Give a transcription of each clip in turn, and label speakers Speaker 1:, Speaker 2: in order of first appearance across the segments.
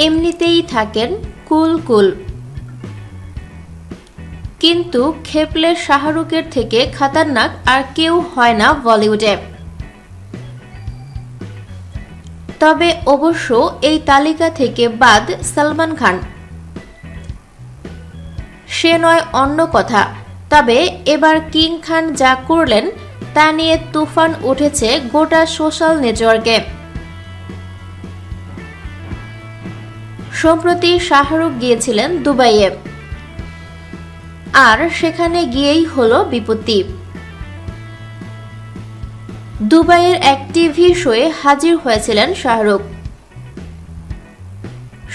Speaker 1: এমনিতেই থাকেন কুল কুল, কিন্তু খেপলে শাহরুখের থেকে খতরনাক আর কেউ হয় না বলিউডে। তবে অবশ্য এই তালিকা থেকে বাদ সালমান খান, সে নয় অন্য কথা। তবে এবার কিং খান যা করলেন তা নিয়ে তুফান উঠেছে গোটা সোশ্যাল নেটওয়ার্কে। সম্প্রতি শাহরুখ গিয়েছিলেন দুবাইয়ে, আর সেখানে গিয়েই হলো বিপত্তি। দুবাইয়ের এক টিভি শোয়ে হাজির হয়েছিলেন শাহরুখ।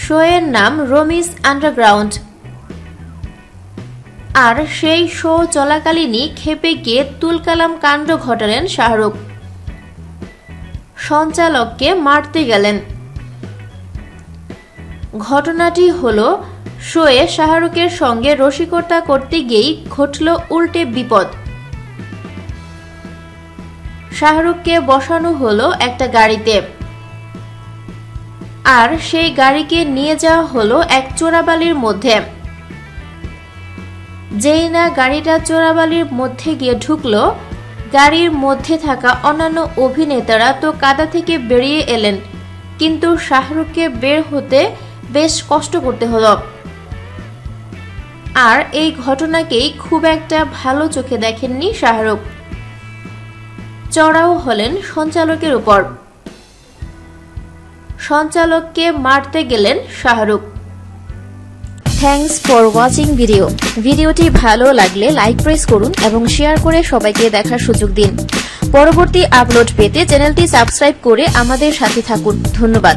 Speaker 1: শোয়ের নাম রমিজ আন্ডারগ্রাউন্ড। আর সেই শো চলাকালীনই খেপে গিয়ে তুলকালাম কাণ্ড ঘটালেন শাহরুখ, সঞ্চালককে মারতে গেলেন। ঘটনাটি হলো শোয়ে শাহরুখের সঙ্গে রসিকতা করতে গিয়েই ঘটল উল্টে বিপদ। শাহরুখকে বসানো হলো একটা গাড়িতে, আর সেই গাড়িকে নিয়ে যাওয়া হলো এক চোরাবালির মধ্যে। যেই না গাড়িটা চোরাবালির মধ্যে গিয়ে ঢুকলো, গাড়ির মধ্যে থাকা অন্যান্য অভিনেতারা তো কাদা থেকে বেরিয়ে এলেন, কিন্তু শাহরুখকে বের হতে বেশ কষ্ট করতে হলো। আর এই ঘটনাকেই খুব একটা ভালো চোখে দেখেননি শাহরুখ, চড়াও হলেন সঞ্চালকের উপর। সঞ্চালককে মারতে গেলেন শাহরুখ। থ্যাঙ্কস ফর ওয়াচিং ভিডিওটি ভালো লাগলে লাইক প্রেস করুন এবং শেয়ার করে সবাইকে দেখার সুযোগ দিন। পরবর্তী আপলোড পেতে চ্যানেলটি সাবস্ক্রাইব করে আমাদের সাথে থাকুন। ধন্যবাদ।